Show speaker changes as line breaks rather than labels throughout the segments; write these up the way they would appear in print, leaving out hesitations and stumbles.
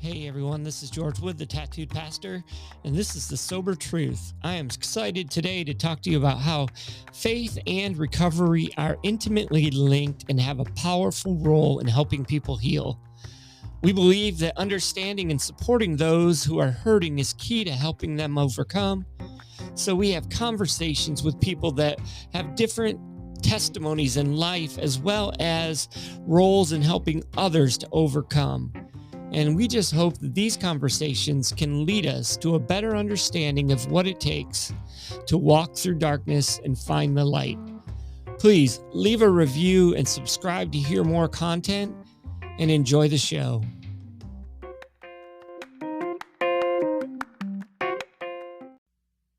Hey everyone, this is George Wood, the Tattooed Pastor, and this is The Sober Truth. I am excited today to talk to you about how faith and recovery are intimately linked and have a powerful role in helping people heal. We believe that understanding and supporting those who are hurting is key to helping them overcome. So we have conversations with people that have different testimonies in life as well as roles in helping others to overcome. And we just hope that these conversations can lead us to a better understanding of what it takes to walk through darkness and find the light. Please leave a review and subscribe to hear more content, and enjoy the show.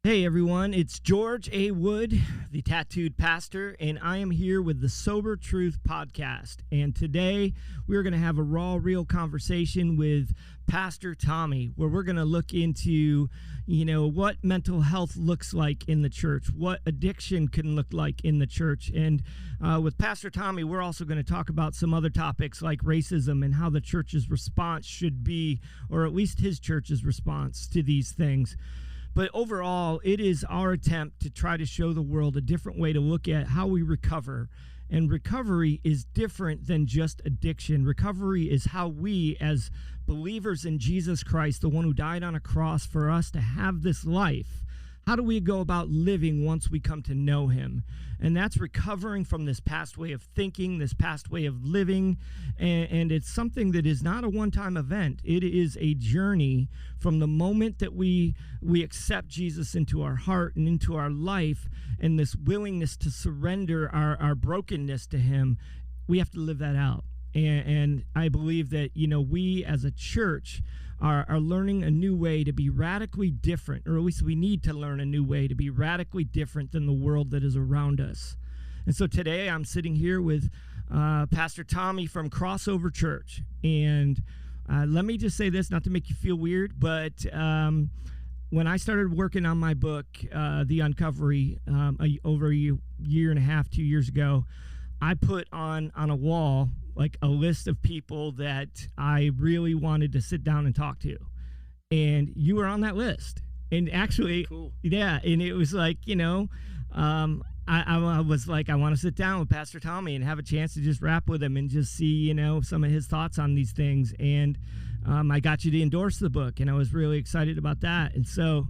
Hey everyone, it's George A. Wood, the Tattooed Pastor, and I am here with the Sober Truth Podcast. And today we're going to have a raw, real conversation with Pastor Tommy, where we're going to look into, what mental health looks like in the church, what addiction can look like in the church. And with Pastor Tommy, we're also going to talk about some other topics like racism and how the church's response should be, or at least his church's response to these things. But overall, it is our attempt to try to show the world a different way to look at how we recover. And recovery is different than just addiction. Recovery is how we, as believers in Jesus Christ, the one who died on a cross for us to have this life, how do we go about living once we come to know him? And that's recovering from this past way of thinking, this past way of living. And it's something that is not a one-time event. It is a journey from the moment that we accept Jesus into our heart and into our life, and this willingness to surrender our brokenness to him. We have to live that out. And I believe that, we as a church are learning a new way to be radically different, or at least we need to learn a new way to be radically different than the world that is around us. And so today I'm sitting here with Pastor Tommy from Crossover Church. And let me just say this, not to make you feel weird, but when I started working on my book, The Uncovery, over a year and a half, 2 years ago, I put on a wall like a list of people that I really wanted to sit down and talk to. And you were on that list. And actually, cool. Yeah, and it was like, I was like, I want to sit down with Pastor Tommy and have a chance to just rap with him and just see, some of his thoughts on these things. And I got you to endorse the book, and I was really excited about that. And so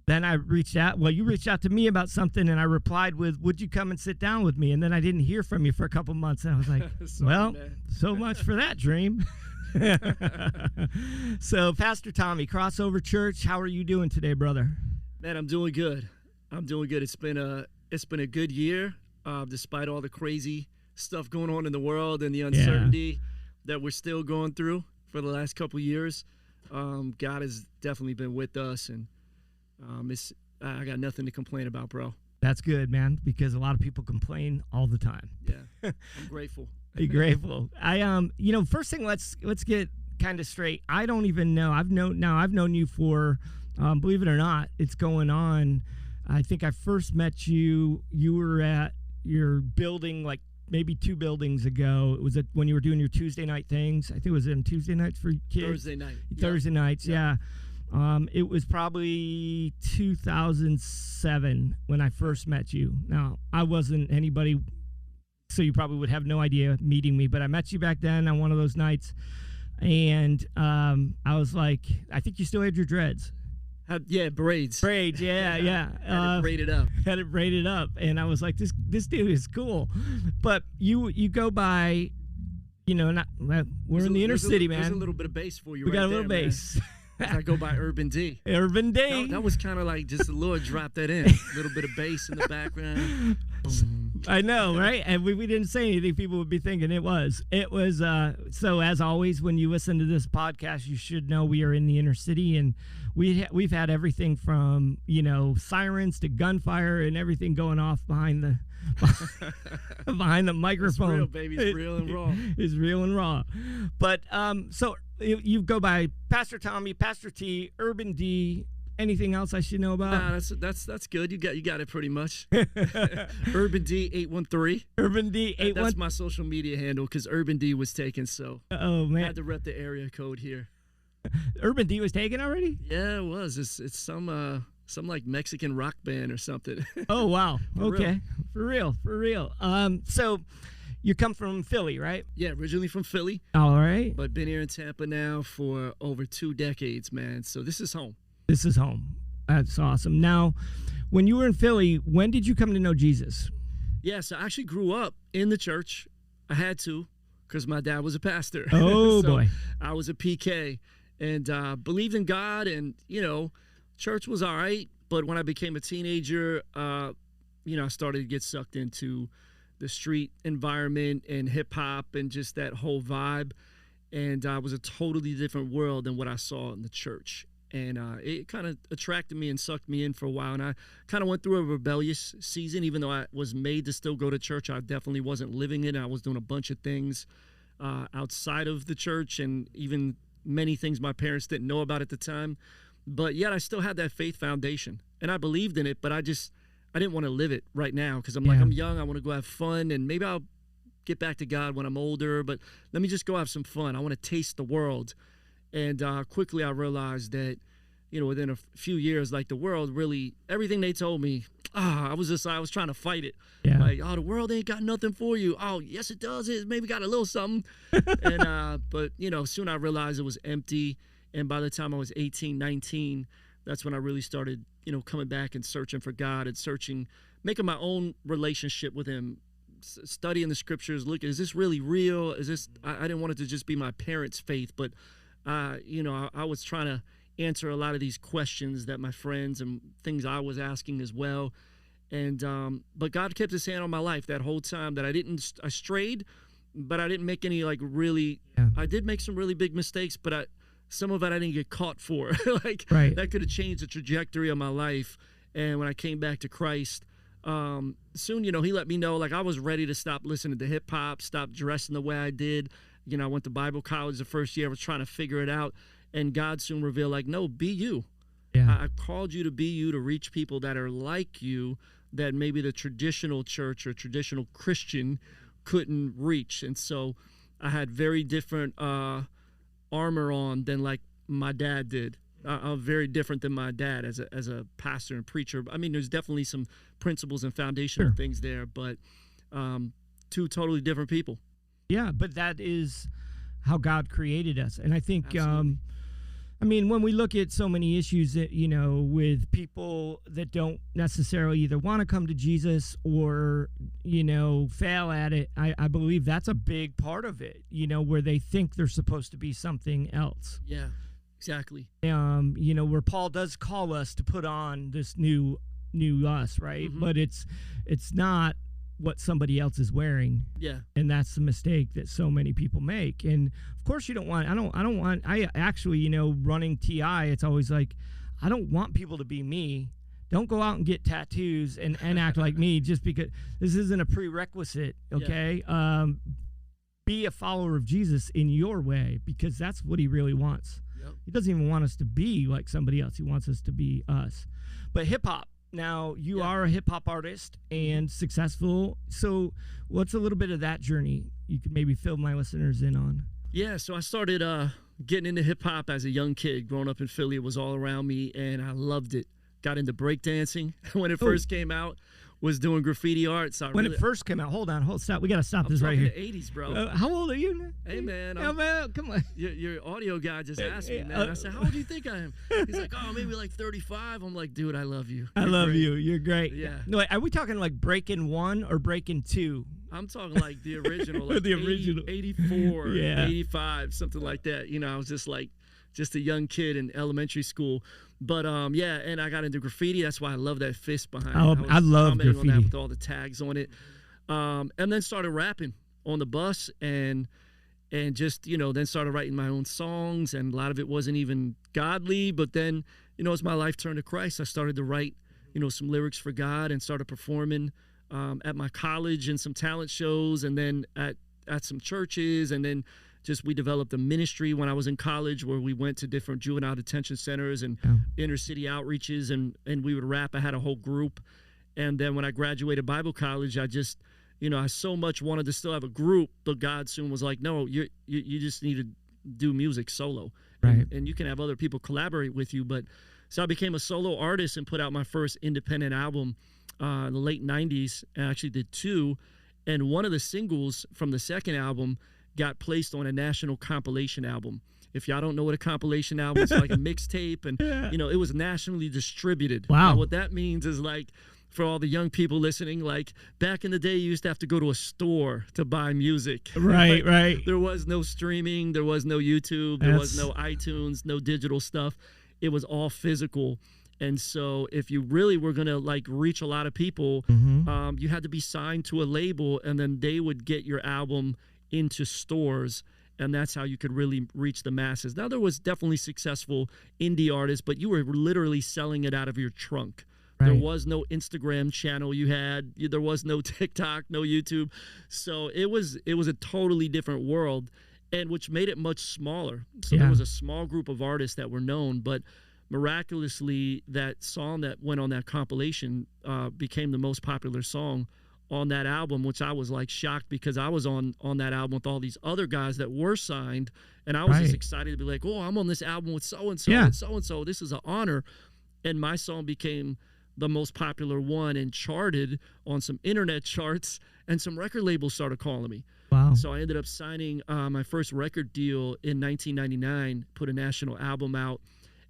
then I reached out. Well, you reached out to me about something, and I replied with, would you come and sit down with me? And then I didn't hear from you for a couple months, and I was like, sorry, man. So much for that dream. So, Pastor Tommy, Crossover Church, how are you doing today, brother?
Man, I'm doing good. It's been a good year, despite all the crazy stuff going on in the world and the uncertainty that we're still going through for the last couple of years. God has definitely been with us, and I got nothing to complain about, bro.
That's good, man, because a lot of people complain all the time.
Yeah, I'm grateful.
You're grateful. First thing, let's get kind of straight. I don't even know. I've known you for, believe it or not, it's going on. I think I first met you. You were at your building like maybe 2 buildings ago. It was when you were doing your Tuesday night things. I think it was on Tuesday nights for kids. Thursday nights, yeah. It was probably 2007 when I first met you. Now, I wasn't anybody, so you probably would have no idea meeting me, but I met you back then on one of those nights, and I was like, I think you still had your dreads.
Braids.
Braids, yeah.
Had it braided up.
And I was like, this dude is cool. But you go by, we're in the inner city, man.
There's a little bit of bass for you.
We got a little bass.
I go by Urban D.
Urban D.
That was kind of like just the Lord dropped that in. A little bit of bass in the background.
I know, right? And we didn't say anything. People would be thinking it was. So as always, when you listen to this podcast, you should know we are in the inner city, and we've had everything from, sirens to gunfire and everything going off behind the microphone.
It's real, baby. It's real and raw.
It's real and raw. But so you go by Pastor Tommy, Pastor T, Urban D. Anything else I should know about?
Nah, that's good. You got it pretty much. Urban D 813.
Urban D 813.
That's my social media handle because Urban D was taken. So
oh man,
I had to rep the area code here.
Urban D was taken already?
Yeah, it was. It's some like Mexican rock band or something.
Oh, wow.
For
Okay. For real. For real. So you come from Philly, right?
Yeah, originally from Philly,
All right.
but been here in Tampa now for over 2 decades, man. So this is home.
This is home. That's awesome. Now, when you were in Philly, when did you come to know Jesus?
Yeah, so I actually grew up in the church. I had to because my dad was a pastor.
Oh,
So
boy.
I was a PK and believed in God, and, church was all right. But when I became a teenager, I started to get sucked into the street environment and hip hop and just that whole vibe. And it was a totally different world than what I saw in the church. And it kind of attracted me and sucked me in for a while. And I kind of went through a rebellious season, even though I was made to still go to church. I definitely wasn't living it. I was doing a bunch of things outside of the church, and even many things my parents didn't know about at the time. But yet I still had that faith foundation, and I believed in it, but I didn't want to live it right now because I'm like, I'm young. I want to go have fun, and maybe I'll get back to God when I'm older, but let me just go have some fun. I want to taste the world. And quickly I realized that, within a few years, like the world really, everything they told me, I was trying to fight it.
Yeah.
Like, the world ain't got nothing for you. Oh, yes, it does. It maybe got a little something. And, but, soon I realized it was empty. And by the time I was 18, 19, that's when I really started, coming back and searching for God and making my own relationship with him, studying the scriptures. Look, is this really real? I didn't want it to just be my parents' faith, but I was trying to answer a lot of these questions that my friends and things I was asking as well. And but God kept his hand on my life that whole time. That I strayed, but I didn't make any I did make some really big mistakes, but some of it I didn't get caught for. That could have changed the trajectory of my life. And when I came back to Christ, soon, he let me know, I was ready to stop listening to hip hop, stop dressing the way I did. I went to Bible college the first year. I was trying to figure it out. And God soon revealed, no, be you.
Yeah.
I called you to be you, to reach people that are like you, that maybe the traditional church or traditional Christian couldn't reach. And so I had very different armor on than my dad did. I'm very different than my dad as a pastor and preacher. I mean, there's definitely some principles and foundational things there, but two totally different people.
Yeah, but that is how God created us. And I think,
Absolutely.
when we look at so many issues that, with people that don't necessarily either want to come to Jesus or, fail at it, I believe that's a big part of it, where they think they're supposed to be something else.
Yeah, exactly.
Where Paul does call us to put on this new us, right?
Mm-hmm.
But it's not what somebody else is wearing.
Yeah.
And that's the mistake that so many people make. And of course I actually, running TI, it's always like, I don't want people to be me. Don't go out and get tattoos and act like me just because this isn't a prerequisite. Okay. Yeah. Be a follower of Jesus in your way, because that's what he really wants.
Yep.
He doesn't even want us to be like somebody else. He wants us to be us. But hip hop, now, you are a hip-hop artist and successful. So what's a little bit of that journey you could maybe fill my listeners in on?
Yeah, so I started getting into hip-hop as a young kid. Growing up in Philly, it was all around me, and I loved it. Got into breakdancing when it first came out. Was doing graffiti art. So
it first came out, hold on, stop. We got to stop this right here.
I'm talking the 80s, bro.
How old are you now?
Hey, man.
Come on.
Your audio guy just asked me, man. I said, how old do you think I am? He's like, maybe 35. I'm like, dude, I love you.
I love you. You're great.
Yeah.
No, are we talking Breaking 1 or Breaking 2?
I'm talking like the original.
The original.
84, 85, something like that. I was just a young kid in elementary school. But, and I got into graffiti. That's why I love that fist behind it.
I love graffiti.
On that with all the tags on it. And then started rapping on the bus and just, then started writing my own songs. And a lot of it wasn't even godly. But then, as my life turned to Christ, I started to write, some lyrics for God and started performing at my college and some talent shows, and then at some churches, and then we developed a ministry when I was in college where we went to different juvenile detention centers and inner city outreaches, and we would rap. I had a whole group. And then when I graduated Bible college, I just, I so much wanted to still have a group, but God soon was like, no, you just need to do music solo.
Right.
And you can have other people collaborate with you. But so I became a solo artist and put out my first independent album in the late 90s. I actually did two. And one of the singles from the second album got placed on a national compilation album. If y'all don't know what a compilation album is, it's like a mixtape. And, you know, it was nationally distributed.
Wow.
Now, what that means is, like, for all the young people listening, like, back in the day, you used to have to go to a store to buy music.
Right,
Like,
right.
there was no streaming. There was no YouTube. There was no iTunes, no digital stuff. It was all physical. And so if you really were going to, like, reach a lot of people, you had to be signed to a label, and then they would get your album into stores. And that's how you could really reach the masses. Now, there was definitely successful indie artists, but you were literally selling it out of your trunk. Right. There was no Instagram channel you had. There was no TikTok, no YouTube. So it was a totally different world, and which made it much smaller. So there was a small group of artists that were known, but miraculously, that song that went on that compilation became the most popular song on that album, which I was, like, shocked, because I was on that album with all these other guys that were signed, and I was just excited to be like, oh, I'm on this album with so-and-so and so-and-so. This is an honor. And my song became the most popular one and charted on some internet charts, and some record labels started calling me.
Wow.
So I ended up signing my first record deal in 1999, put a national album out,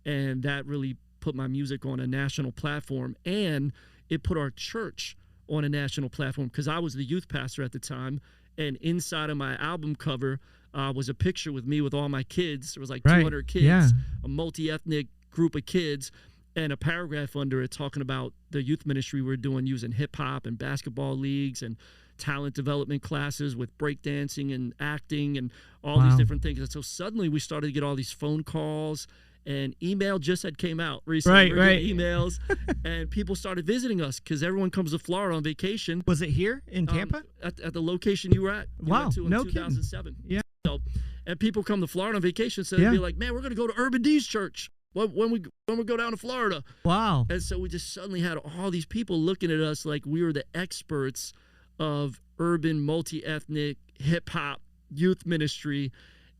and that really put my music on a national platform, and it put our church on a national platform, because I was the youth pastor at the time, and inside of my album cover was a picture with me with all my kids. There was like 200 kids, a multi-ethnic group of kids, and a paragraph under it talking about the youth ministry we're doing using hip-hop and basketball leagues and talent development classes with breakdancing and acting and all these different things. And so suddenly we started to get all these phone calls, and email just had came out recently.
Right.
Emails, and people started visiting us because everyone comes to Florida on vacation.
Was it here in Tampa?
At the location you were at. You
Wow,
went to in
no
2007.
kidding. Yeah.
So, and people come to Florida on vacation, so they'd be like, "Man, we're going to go to Urban D's church when we go down to Florida."
Wow.
And so we just suddenly had all these people looking at us like we were the experts of urban, multi-ethnic, hip-hop youth ministry.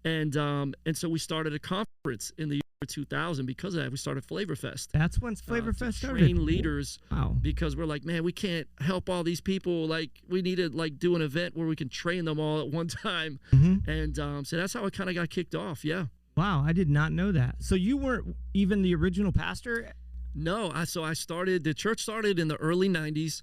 And so we started a conference in the year 2000. Because of that, we started Flavor Fest.
That's when Flavor Fest started.
Train leaders.
Wow.
Because we're like, man, we can't help all these people. Like, we need to, like, do an event where we can train them all at one time. And so that's how it kind of got kicked off. Yeah.
Wow, I did not know that. So you weren't even the original pastor?
No. The church started in the early 90s.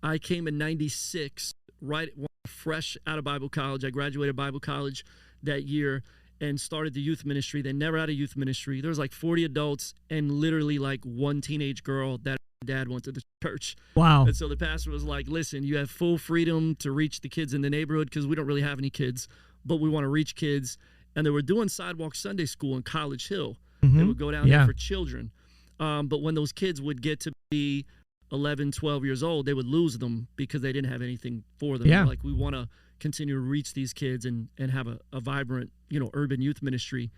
I came in 96, right fresh out of Bible college. I graduated Bible college that year and started the youth ministry. They never had a youth ministry. There was like 40 adults and literally like one teenage girl that dad went to the church.
Wow.
And so the pastor was like, listen, you have full freedom to reach the kids in the neighborhood, because we don't really have any kids, but we want to reach kids. And they were doing Sidewalk Sunday School in College Hill. They would go down there for children. But when those kids would get to be 11, 12 years old, they would lose them because they didn't have anything for them.
Yeah.
Like, we want to continue to reach these kids and have a vibrant, urban youth ministry.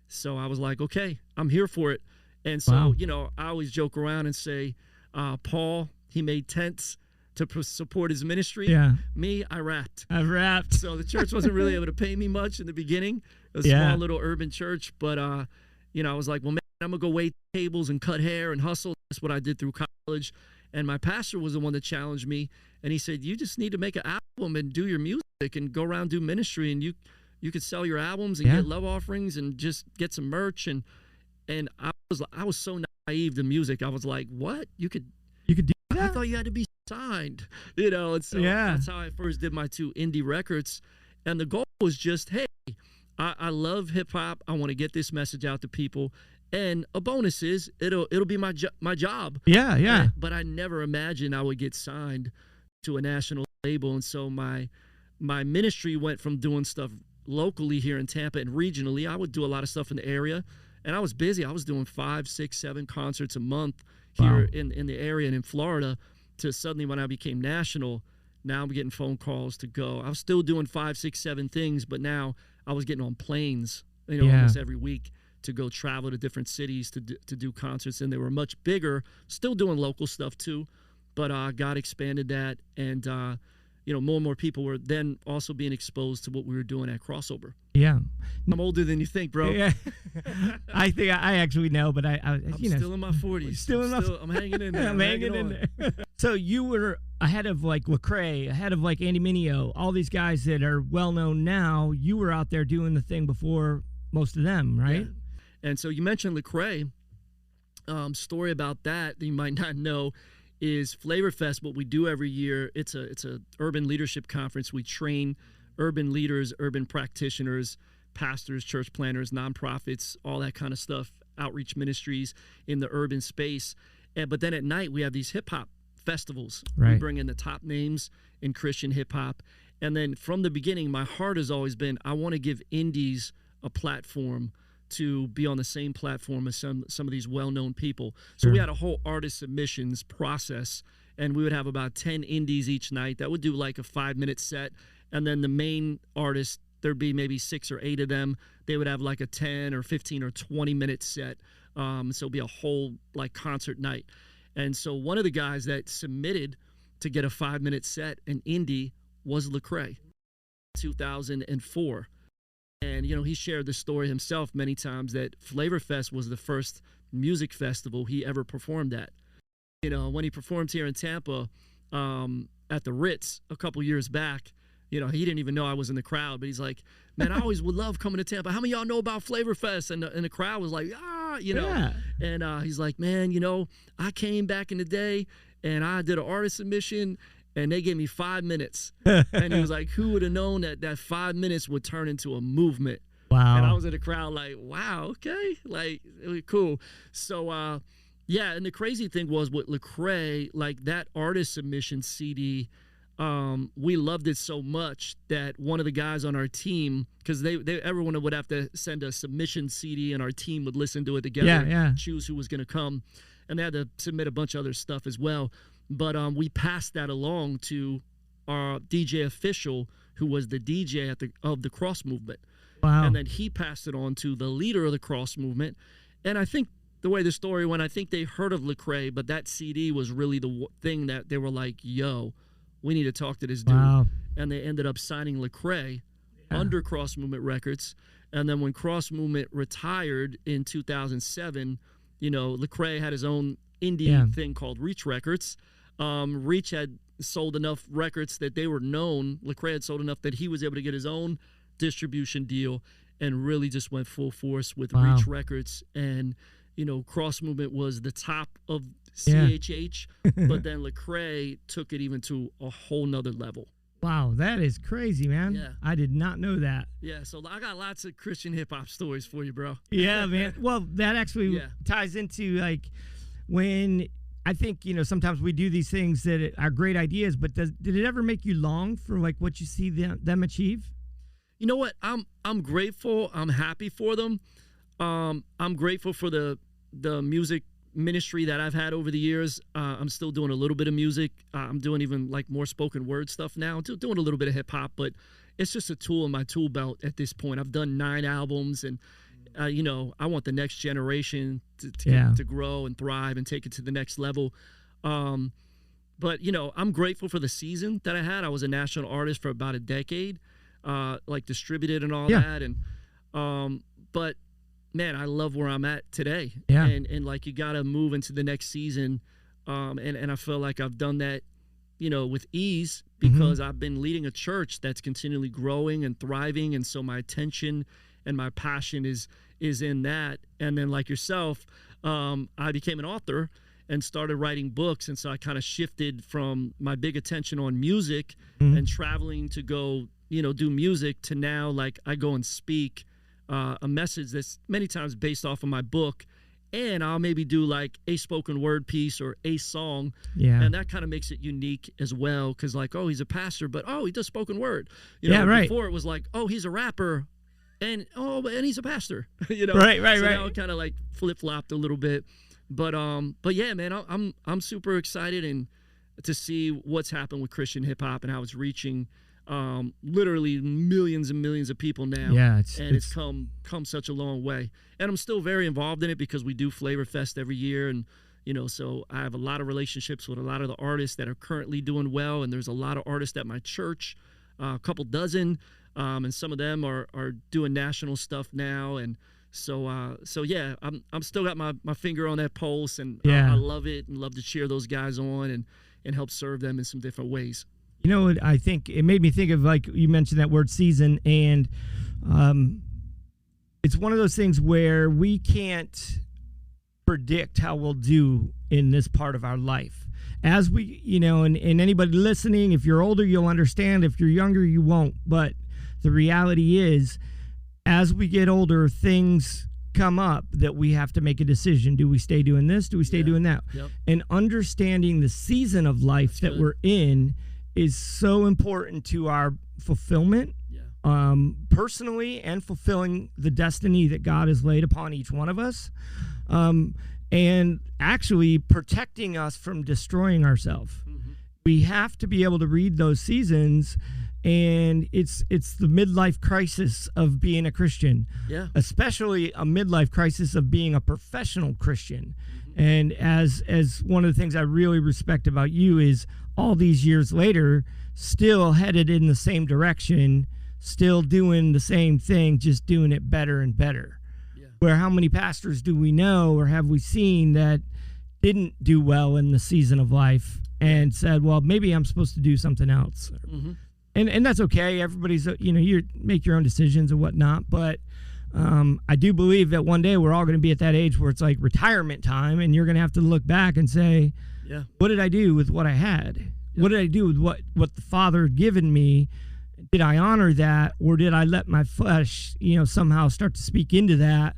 So I was like, okay, I'm here for it. And so, I always joke around and say, Paul, he made tents to support his ministry.
Yeah.
Me, I rapped.
I rapped.
So the church wasn't really able to pay me much in the beginning. It was a small little urban church. But, I was like, well, man, I'm going to go wait tables and cut hair and hustle. That's what I did through college. And my pastor was the one that challenged me. And he said, you just need to make an album and do your music and go around do ministry. And you could sell your albums and get love offerings and just get some merch. And I was so naive to music. I was like, what? You could do that? I thought you had to be signed, And so that's how I first did my 2 indie records. And the goal was just, hey, I love hip hop. I want to get this message out to people. And a bonus is it'll be my job.
Yeah.
But I never imagined I would get signed to a national label. And so my ministry went from doing stuff locally here in Tampa and regionally. I would do a lot of stuff in the area, and I was busy. I was doing 5, 6, 7 concerts a month here in the area and in Florida, to suddenly when I became national, now I'm getting phone calls to go. I was still doing 5, 6, 7 things, but now I was getting on planes, almost every week to go travel to different cities to do concerts, and they were much bigger, still doing local stuff too, but God expanded that, and more and more people were then also being exposed to what we were doing at Crossover.
Yeah.
I'm older than you think, bro.
Yeah. I think I actually know, but
I'm still in my 40s. I'm hanging in there.
I'm hanging in there. So you were ahead of like Lecrae, ahead of like Andy Mineo, all these guys that are well known now. You were out there doing the thing before most of them, right?
Yeah. And so you mentioned Lecrae. Story about that you might not know is Flavor Fest. What we do every year, it's a urban leadership conference. We train urban leaders, urban practitioners, pastors, church planners, nonprofits, all that kind of stuff, outreach ministries in the urban space. But then at night we have these hip hop festivals.
Right.
We bring in the top names in Christian hip hop. And then from the beginning, my heart has always been, I want to give indies a platform to be on the same platform as some of these well-known people. So we had a whole artist submissions process, and we would have about 10 indies each night that would do like a 5-minute set. And then the main artist, there'd be maybe 6 or 8 of them. They would have like a 10 or 15 or 20-minute set. So it'd be a whole like concert night. And so one of the guys that submitted to get a 5-minute set, an indie, was Lecrae, 2004. And, he shared the story himself many times that Flavor Fest was the first music festival he ever performed at. When he performed here in Tampa at the Ritz a couple years back, he didn't even know I was in the crowd, but he's like, man, I always would love coming to Tampa. How many of y'all know about Flavor Fest? And the crowd was like,
Yeah.
And he's like, man, I came back in the day and I did an artist submission and they gave me 5 minutes. And he was like, who would have known that 5 minutes would turn into a movement?
Wow.
And I was in the crowd like, wow, okay. Like, it was cool. So, yeah, and the crazy thing was with Lecrae, like that artist submission CD, we loved it so much that one of the guys on our team, because everyone would have to send a submission CD and our team would listen to it together, choose who was going to come. And they had to submit a bunch of other stuff as well. But we passed that along to our DJ official, who was the DJ of the Cross Movement.
Wow.
And then he passed it on to the leader of the Cross Movement. And I think the way the story went, I think they heard of Lecrae, but that CD was really the thing that they were like, yo, we need to talk to this dude.
Wow.
And they ended up signing Lecrae under Cross Movement Records. And then when Cross Movement retired in 2007, Lecrae had his own indie thing called Reach Records. Reach had sold enough records that they were known. Lecrae had sold enough that he was able to get his own distribution deal and really just went full force with Reach Records. And, Cross Movement was the top of CHH, but then Lecrae took it even to a whole nother level.
Wow, that is crazy, man.
Yeah.
I did not know that.
Yeah, so I got lots of Christian hip-hop stories for you, bro.
Yeah, man. Well, that actually ties into, like, when I think, sometimes we do these things that are great ideas, but did it ever make you long for, like, what you see them achieve?
You know what? I'm grateful. I'm happy for them. I'm grateful for the music ministry that I've had over the years. I'm still doing a little bit of music. I'm doing even like more spoken word stuff now. I'm doing a little bit of hip hop, but it's just a tool in my tool belt at this point. I've done 9 albums, and I want the next generation to grow and thrive and take it to the next level. But I'm grateful for the season that I had. I was a national artist for about a decade, like distributed and all that, and but man, I love where I'm at today. Yeah. And like, you got to move into the next season. And I feel like I've done that, with ease, because I've been leading a church that's continually growing and thriving. And so my attention and my passion is in that. And then like yourself, I became an author and started writing books. And so I kind of shifted from my big attention on music and traveling to go, do music, to now, like, I go and speak a message that's many times based off of my book, and I'll maybe do like a spoken word piece or a song, and that kind of makes it unique as well, because like, oh, he's a pastor, but he does spoken word, before it was like, oh, he's a rapper, and he's a pastor, right, now it kind of like flip-flopped a little bit, but yeah, man, I'm super excited and to see what's happened with Christian hip-hop and how it's reaching literally millions and millions of people now. Yeah, it's come such a long way. And I'm still very involved in it because we do Flavor Fest every year, and So I have a lot of relationships with a lot of the artists that are currently doing well, and there's a lot of artists at my church, a couple dozen, and some of them are doing national stuff now, and so yeah, I'm still got my finger on that pulse, and I love it and love to cheer those guys on and help serve them in some different ways.
I think it made me think of, like you mentioned that word season, and it's one of those things where we can't predict how we'll do in this part of our life. As we, and anybody listening, if you're older, you'll understand. If you're younger, you won't. But the reality is, as we get older, things come up that we have to make a decision. Do we stay doing this? Do we stay doing that?
Yep.
And understanding the season of life that we're in is so important to our fulfillment, personally, and fulfilling the destiny that God has laid upon each one of us, and actually protecting us from destroying ourselves. Mm-hmm. We have to be able to read those seasons, and it's the midlife crisis of being a Christian, especially a midlife crisis of being a professional Christian. Mm-hmm. And as one of the things I really respect about you is all these years later, still headed in the same direction, still doing the same thing, just doing it better and better. Yeah. Where how many pastors do we know or have we seen that didn't do well in the season of life and said, well, maybe I'm supposed to do something else. Mm-hmm. And that's okay. Everybody's, you make your own decisions and whatnot. But I do believe that one day we're all going to be at that age where it's like retirement time, and you're going to have to look back and say, what did I do with what I had? Yeah. What did I do with what the Father had given me? Did I honor that, or did I let my flesh, somehow start to speak into that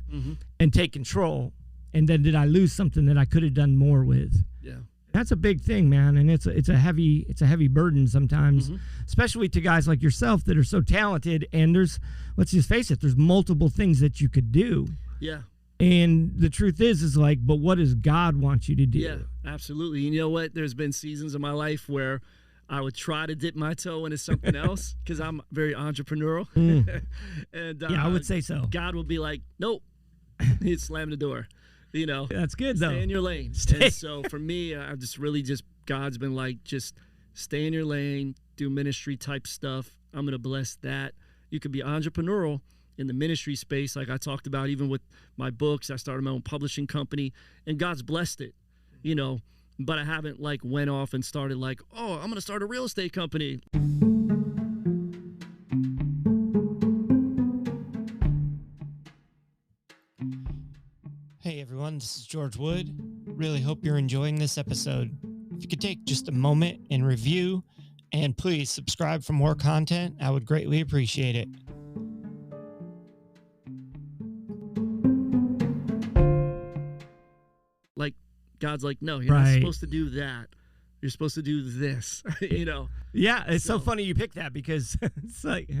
and take control? And then did I lose something that I could have done more with? Yeah. That's a big thing, man, and it's a heavy burden sometimes, especially to guys like yourself that are so talented. And let's just face it, there's multiple things that you could do. Yeah. And the truth is like, but what does God want you to do?
Yeah, absolutely. You know what? There's been seasons of my life where I would try to dip my toe into something else because I'm very entrepreneurial. And
I would say so.
God will be like, nope, he'd slam the door.
That's good though.
Stay in your lane. And so for me, I've God's been like, just stay in your lane, do ministry type stuff. I'm going to bless that. You could be entrepreneurial in the ministry space, like I talked about, even with my books. I started my own publishing company, and God's blessed it, but I haven't went off and started I'm going to start a real estate company.
Hey everyone, this is George Wood. Really hope you're enjoying this episode. If you could take just a moment and review, and please subscribe for more content, I would greatly appreciate it.
God's like, no, you're not supposed to do that. You're supposed to do this,
Yeah, it's so funny you picked that because it's like,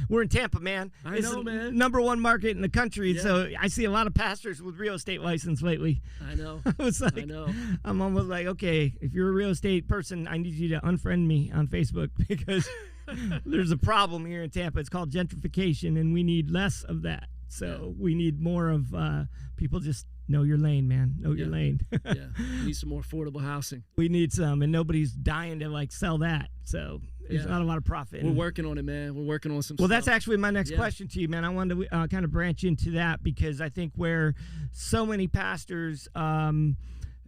we're in Tampa, man.
I know, man.
Number one market in the country. Yeah. So I see a lot of pastors with real estate license lately.
I know.
I know. I'm almost like, okay, if you're a real estate person, I need you to unfriend me on Facebook because there's a problem here in Tampa. It's called gentrification, and we need less of that. So we need more of people just know your lane, man. Know your lane.
Yeah. We need some more affordable housing.
We need some, and nobody's dying to sell that. So there's not a lot of profit.
We're working on it, man. We're working on some
stuff. Well,
that's
actually my next question to you, man. I wanted to kind of branch into that because I think where so many pastors,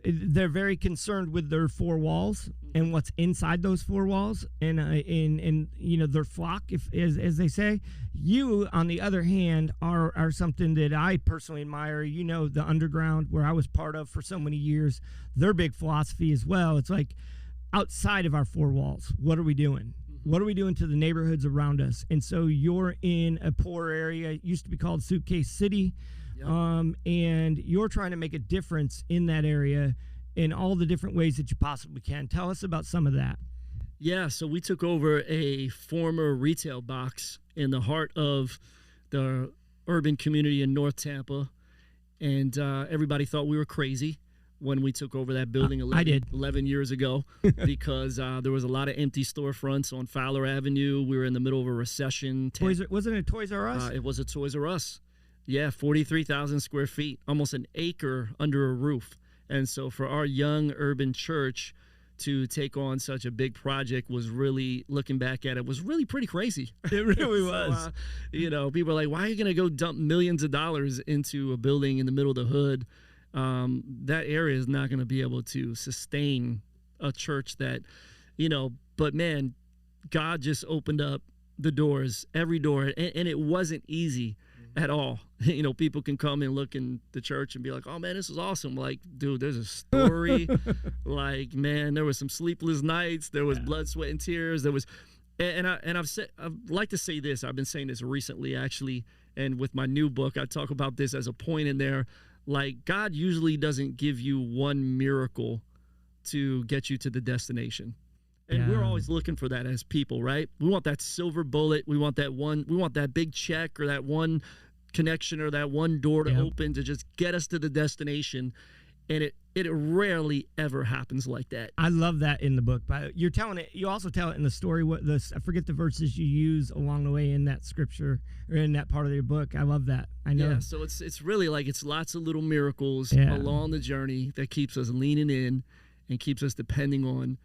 they're very concerned with their four walls and what's inside those four walls and their flock, as they say. You, on the other hand, are something that I personally admire. The Underground, where I was part of for so many years, their big philosophy as well. It's like, outside of our four walls, what are we doing? What are we doing to the neighborhoods around us? And so you're in a poor area. It used to be called Suitcase City. Yep. And you're trying to make a difference in that area in all the different ways that you possibly can. Tell us about some of that.
Yeah, so we took over a former retail box in the heart of the urban community in North Tampa, and everybody thought we were crazy when we took over that building 11 years ago because there was a lot of empty storefronts on Fowler Avenue. We were in the middle of a recession.
Wasn't it Toys R Us?
It was a Toys R Us. Yeah, 43,000 square feet, almost an acre under a roof. And so for our young urban church to take on such a big project was really, looking back at it, was really pretty crazy.
It really was.
You know, people are like, why are you going to go dump millions of dollars into a building in the middle of the hood? That area is not going to be able to sustain a church that, you know, but man, God just opened up the doors, every door, and it wasn't easy at all. You know, people can come and look in the church and be like, oh man, this is awesome. Like, dude, there's a story. Like, man, there was some sleepless nights. There was blood, sweat, and tears. There was, and I'd like to say this. I've been saying this recently, actually, and with my new book, I talk about this as a point in there. Like, God usually doesn't give you one miracle to get you to the destination. And we're always looking for that as people, right? We want that silver bullet. We want that one. We want that big check or that one connection or that one door to open to just get us to the destination. And it rarely ever happens like that.
I love that in the book. But you're telling it. You also tell it in the story. I forget the verses you use along the way in that scripture or in that part of your book. I love that. I know.
Yeah. So it's really like it's lots of little miracles along the journey that keeps us leaning in and keeps us depending on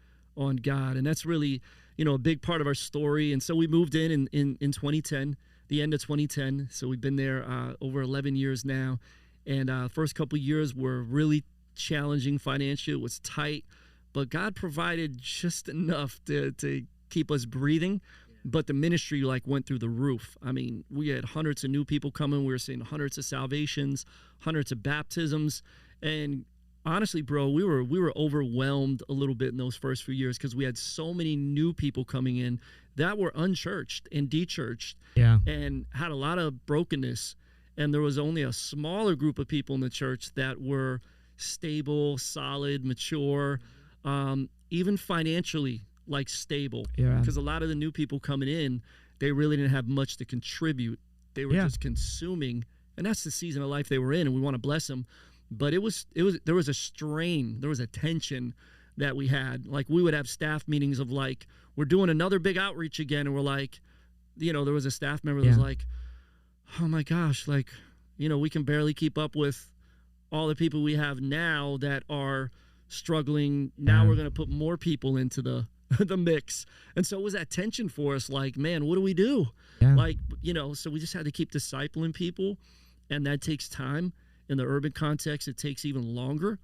God. And that's really, you know, a big part of our story. And so we moved in 2010, the end of 2010. So we've been there over 11 years now. And first couple of years were really challenging financially. It was tight, but God provided just enough to keep us breathing. But the ministry went through the roof. I mean, we had hundreds of new people coming. We were seeing hundreds of salvations, hundreds of baptisms. And honestly, bro, we were overwhelmed a little bit in those first few years because we had so many new people coming in that were unchurched and dechurched and had a lot of brokenness. And there was only a smaller group of people in the church that were stable, solid, mature, even financially stable. Because a lot of the new people coming in, they really didn't have much to contribute. They were just consuming. And that's the season of life they were in, and we want to bless them. But there was a strain, there was a tension that we had. Like, we would have staff meetings of we're doing another big outreach again, and we're like, you know, there was a staff member that was like, oh my gosh, we can barely keep up with all the people we have now that are struggling. Now we're going to put more people into the mix. And so it was that tension for us, man, what do we do? So we just had to keep discipling people, and that takes time. In the urban context, it takes even longer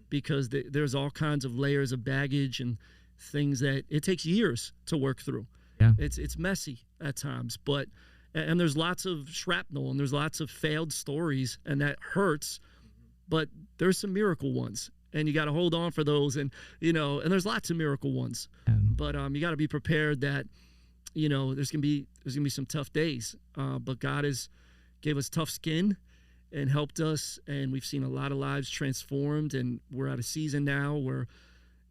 because there's all kinds of layers of baggage and things that it takes years to work through. It's messy at times, and there's lots of shrapnel and there's lots of failed stories, and that hurts, but there's some miracle ones, and you got to hold on for those, and and there's lots of miracle ones, but you got to be prepared that there's gonna be some tough days, but God gave us tough skin and helped us, and we've seen a lot of lives transformed, and we're at a season now where,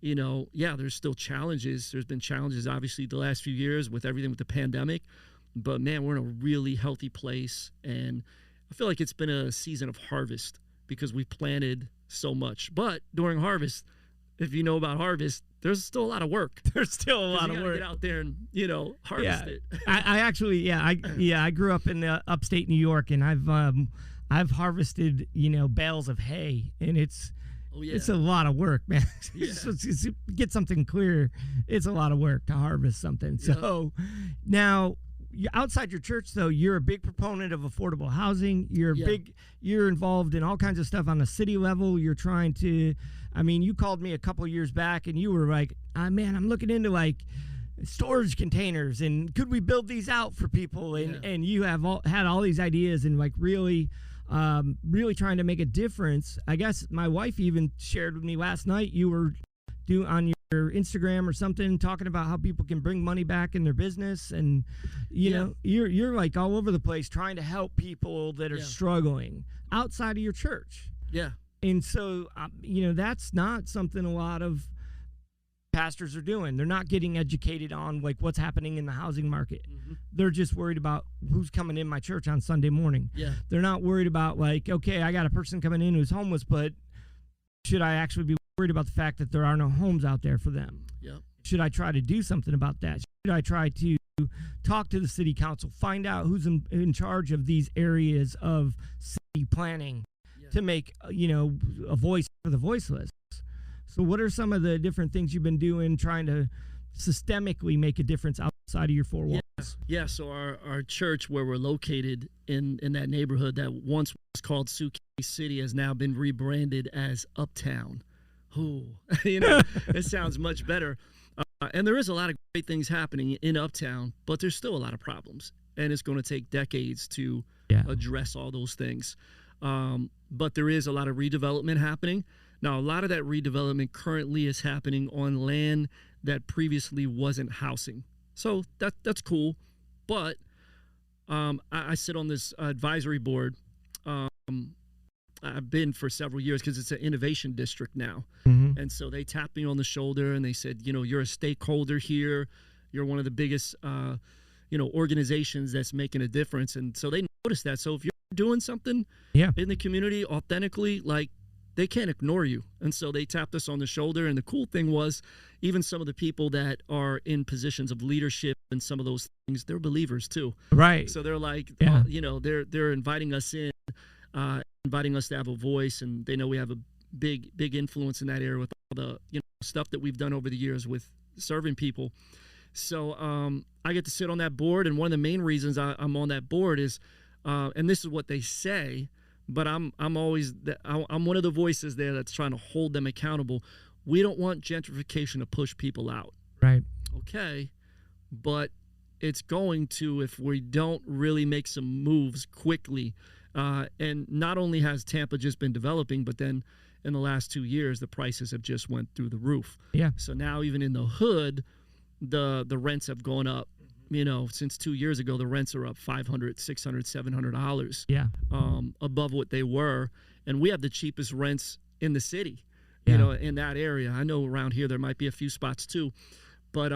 there's still challenges. There's been challenges, obviously, the last few years with everything with the pandemic, but man, we're in a really healthy place, and I feel like it's been a season of harvest because we planted so much. But during harvest, if you know about harvest, there's still a lot of work.
There's still a lot of work.
Get out there and harvest it.
I actually, I grew up in upstate New York, and I've harvested, bales of hay, and it's a lot of work, man. Get something clear. It's a lot of work to harvest something. So now, outside your church, though, you're a big proponent of affordable housing. You're involved in all kinds of stuff on the city level. You're trying to, you called me a couple years back, and you were like, man, I'm looking into storage containers, and could we build these out for people? And you have had all these ideas, and really trying to make a difference. I guess my wife even shared with me last night, you were doing on your Instagram or something, talking about how people can bring money back in their business, and you're all over the place trying to help people that are struggling outside of your church. And so that's not something a lot of pastors are doing. They're not getting educated on what's happening in the housing market. They're just worried about who's coming in my church on Sunday morning. They're not worried about okay, I got a person coming in who's homeless, but should I actually be worried about the fact that there are no homes out there for them? Should I try to do something about that? Should I try to talk to the city council, find out who's in charge of these areas of city planning to make, a voice for the voiceless. So what are some of the different things you've been doing trying to systemically make a difference outside of your four walls?
Yeah, so our church where we're located in that neighborhood that once was called Suitcase City has now been rebranded as Uptown. Oh, it sounds much better. And there is a lot of great things happening in Uptown, but there's still a lot of problems. And it's going to take decades to address all those things. But there is a lot of redevelopment happening. Now, a lot of that redevelopment currently is happening on land that previously wasn't housing. So that's cool. But I sit on this advisory board. I've been for several years because it's an innovation district now. Mm-hmm. And so they tapped me on the shoulder and they said, you're a stakeholder here. You're one of the biggest, organizations that's making a difference. And so they noticed that. So if you're doing something in the community authentically, like, they can't ignore you. And so they tapped us on the shoulder. And the cool thing was, even some of the people that are in positions of leadership and some of those things, they're believers too.
Right.
So they're like, they're inviting us in, inviting us to have a voice. And they know we have a big influence in that area with all the stuff that we've done over the years with serving people. So I get to sit on that board. And one of the main reasons I'm on that board is, and this is what they say, but I'm always I'm one of the voices there that's trying to hold them accountable. We don't want gentrification to push people out.
Right.
Okay. But it's going to if we don't really make some moves quickly. And not only has Tampa just been developing, but then in the last 2 years, the prices have just went through the roof. Yeah. So now even in the hood, the rents have gone up. Since 2 years ago, the rents are up $500, $600, $700. Yeah. Above what they were, and we have the cheapest rents in the city. In that area. I know around here there might be a few spots too, but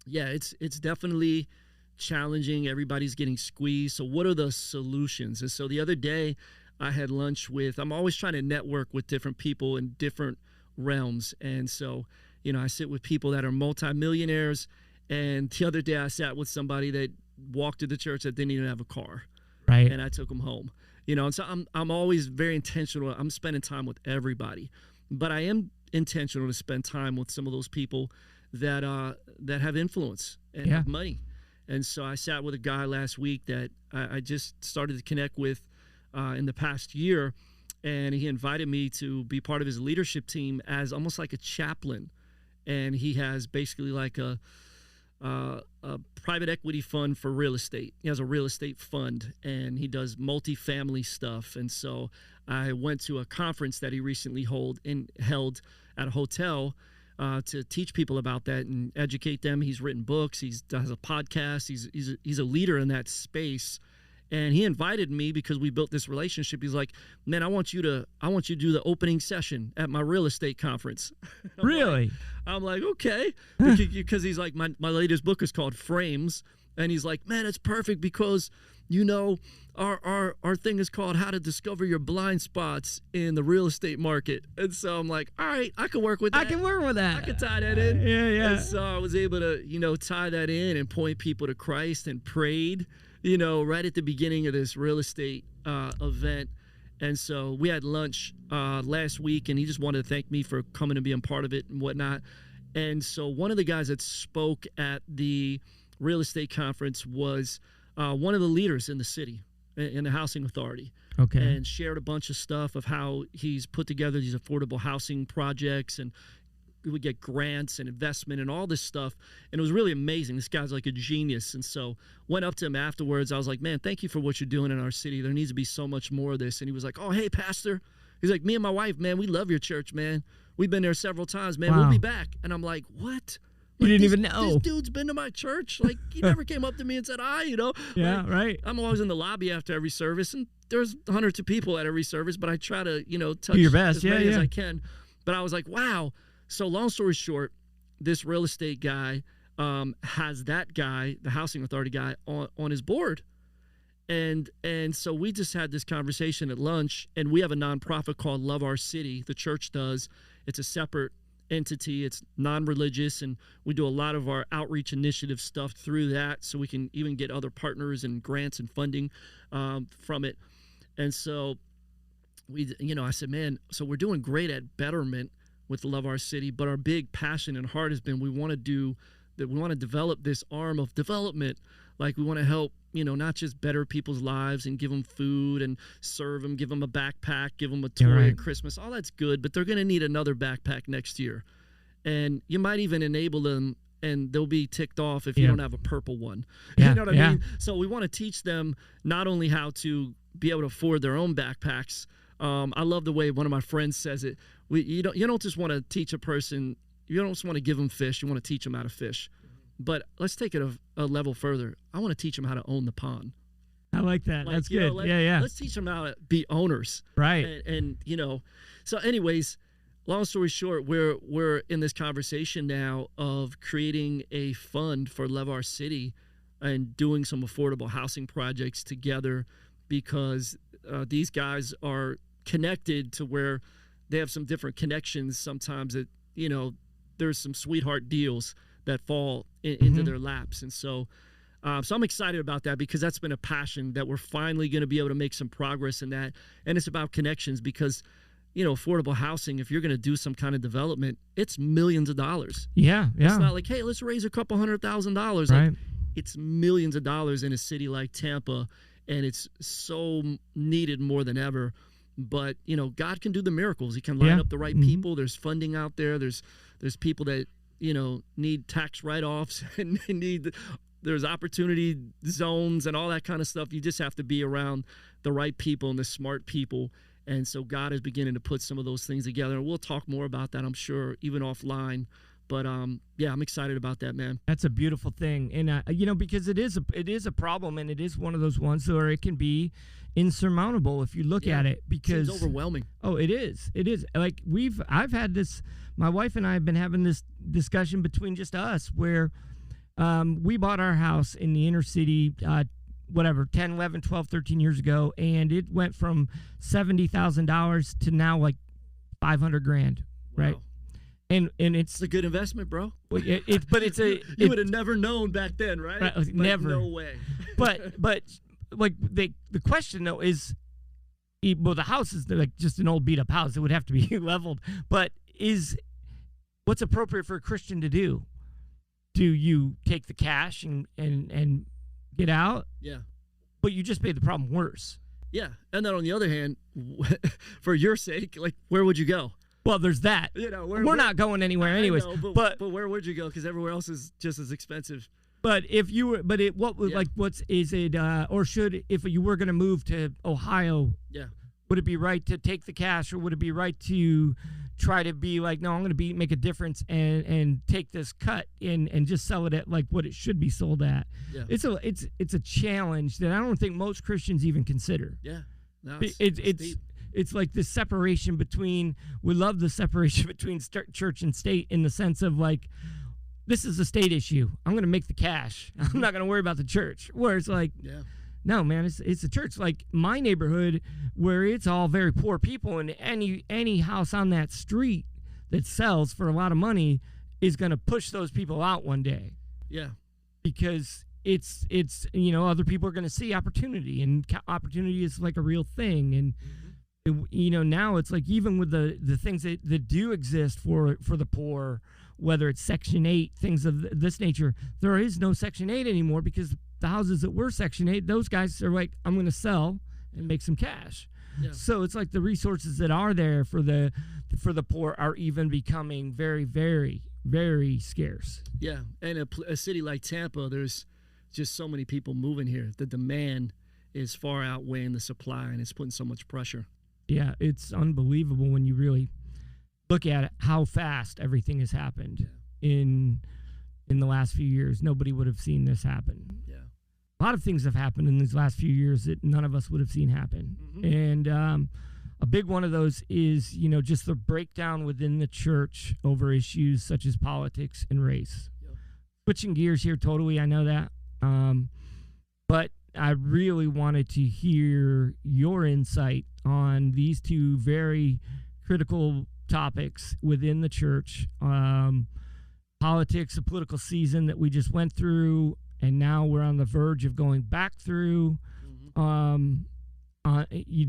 it's definitely challenging. Everybody's getting squeezed. So what are the solutions? And so the other day, I had lunch with. I'm always trying to network with different people in different realms, and so I sit with people that are multimillionaires. And the other day I sat with somebody that walked to the church that didn't even have a car. Right. And I took them home. And so I'm always very intentional. I'm spending time with everybody. But I am intentional to spend time with some of those people that have influence and have money. And so I sat with a guy last week that I just started to connect with in the past year. And he invited me to be part of his leadership team as almost like a chaplain. And he has basically like a private equity fund for real estate. He has a real estate fund, and he does multifamily stuff. And so I went to a conference that he recently held at a hotel to teach people about that and educate them. He's written books. He has a podcast. He's a leader in that space. And he invited me because we built this relationship. He's like, man, I want you to do the opening session at my real estate conference.
Really?
I'm like, okay. Because he's like, my latest book is called Frames. And he's like, man, it's perfect because, our thing is called How to Discover Your Blind Spots in the Real Estate Market. And so I'm like, all right, I can work with that.
I can work with that.
I can tie that in.
Yeah.
And so I was able to, tie that in and point people to Christ and prayed. Right at the beginning of this real estate event. And so we had lunch last week, and he just wanted to thank me for coming and being part of it and whatnot. And so one of the guys that spoke at the real estate conference was one of the leaders in the city, in the housing authority. Okay. And shared a bunch of stuff of how he's put together these affordable housing projects, and we would get grants and investment and all this stuff. And it was really amazing. This guy's like a genius. And so went up to him afterwards. I was like, man, thank you for what you're doing in our city. There needs to be so much more of this. And he was like, oh, hey, Pastor. He's like, me and my wife, man, we love your church, man. We've been there several times, man. Wow. We'll be back. And I'm like, what?
You didn't even know.
This dude's been to my church. Like, he never came up to me and said, hi,
Yeah,
like,
right.
I'm always in the lobby after every service. And there's hundreds of people at every service. But I try to, touch
do your best.
as many as I can. But I was like, wow. So long story short, this real estate guy has that guy, the housing authority guy, on his board. And so we just had this conversation at lunch, and we have a nonprofit called Love Our City. The church does. It's a separate entity. It's non-religious, and we do a lot of our outreach initiative stuff through that, so we can even get other partners and grants and funding from it. And so I said, man, so we're doing great at betterment with Love Our City, but our big passion and heart has been we want to develop this arm of development. Like we want to help, not just better people's lives and give them food and serve them, give them a backpack, give them a toy at Christmas. All that's good, but they're going to need another backpack next year. And you might even enable them and they'll be ticked off if you don't have a purple one.
Yeah.
You know what I mean? So we want to teach them not only how to be able to afford their own backpacks. I love the way one of my friends says it. You don't just want to teach a person, you don't just want to give them fish, you want to teach them how to fish. But let's take it a level further. I want to teach them how to own the pond.
I like that. That's good.
Let's teach them how to be owners.
Right.
And so anyways, long story short, we're in this conversation now of creating a fund for Love Our City and doing some affordable housing projects together because these guys are connected to where they have some different connections sometimes that, there's some sweetheart deals that fall into their laps. And so I'm excited about that because that's been a passion that we're finally going to be able to make some progress in that. And it's about connections because, affordable housing, if you're going to do some kind of development, it's millions of dollars.
Yeah.
It's not like, hey, let's raise a couple $100,000.
Right.
Like, it's millions of dollars in a city like Tampa, and it's so needed more than ever. But, God can do the miracles. He can line up the right people. There's funding out there. There's people that, need tax write-offs and there's opportunity zones and all that kind of stuff. You just have to be around the right people and the smart people. And so God is beginning to put some of those things together. And we'll talk more about that, I'm sure, even offline. But I'm excited about that, man.
That's a beautiful thing. And, because it is a problem, and it is one of those ones where it can be insurmountable if you look at it, because
it's overwhelming.
Oh, it is. It is. Like I've had this, my wife and I have been having this discussion between just us where we bought our house in the inner city, 10, 11, 12, 13 years ago. And it went from $70,000 to now like $500,000. Right.
Wow.
And it's
a good investment, bro.
But it's a
you would have never known back then, right?
Never.
No way.
but like the question though is, well, the house is like just an old beat up house. It would have to be leveled. But what's appropriate for a Christian to do? Do you take the cash and get out?
Yeah.
But you just made the problem worse.
Yeah. And then on the other hand, for your sake, like, where would you go?
Well, there's that. We're not going anywhere anyways.
Know, but where would you go? Because everywhere else is just as expensive.
But if you were, if you were going to move to Ohio, would it be right to take the cash, or would it be right to try to be like, no, I'm going to make a difference and take this cut and just sell it at like what it should be sold at? Yeah. It's a challenge that I don't think most Christians even consider.
Yeah. No,
it's like this separation between, we love the separation between church and state in the sense of like, this is a state issue. I'm going to make the cash. I'm not going to worry about the church. Where it's like, no, man, it's a church. Like my neighborhood where it's all very poor people, and any house on that street that sells for a lot of money is going to push those people out one day.
Yeah.
Because it's other people are going to see opportunity, and opportunity is like a real thing. And now it's like, even with the things that do exist for the poor, whether it's Section 8, things of this nature, there is no Section 8 anymore, because the houses that were Section 8, those guys are like, I'm going to sell and make some cash. Yeah. So it's like the resources that are there for the poor are even becoming very, very, very scarce.
Yeah, and a city like Tampa, there's just so many people moving here. The demand is far outweighing the supply, and it's putting so much pressure.
Yeah, it's unbelievable when you really look at it, how fast everything has happened in the last few years. Nobody would have seen this happen.
Yeah,
a lot of things have happened in these last few years that none of us would have seen happen. And a big one of those is, just the breakdown within the church over issues such as politics and race. Switching gears here totally, I know that. But I really wanted to hear your insight on these two very critical topics within the church. Politics, a political season that we just went through, and now we're on the verge of going back through.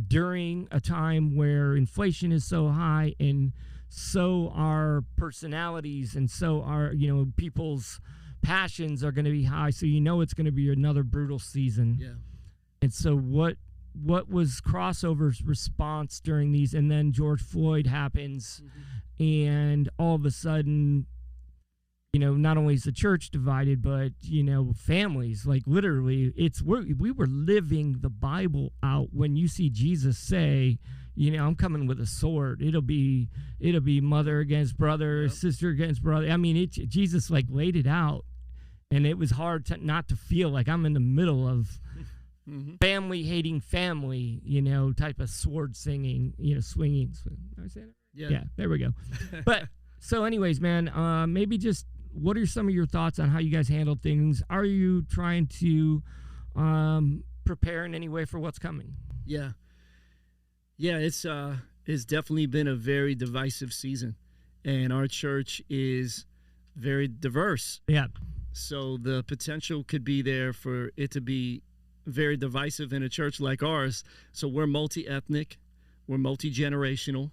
during a time where inflation is so high, and so our personalities and so our, people's passions are going to be high. So it's going to be another brutal season.
Yeah.
And so what was Crossover's response during these? And then George Floyd happens, and all of a sudden, not only is the church divided, but families, like literally, we were living the Bible out. When you see Jesus say, I'm coming with a sword, it'll be mother against brother, sister against brother. I mean, Jesus like laid it out, and it was hard not to feel like I'm in the middle of family hating family, type of sword singing, swinging. Did I say that? Yeah, there we go. But so anyways, man, maybe just, what are some of your thoughts on how you guys handle things? Are you trying to prepare in any way for what's coming?
Yeah, it's definitely been a very divisive season, and our church is very diverse.
Yeah.
So the potential could be there for it to be very divisive in a church like ours. So we're multi-ethnic, we're multi-generational,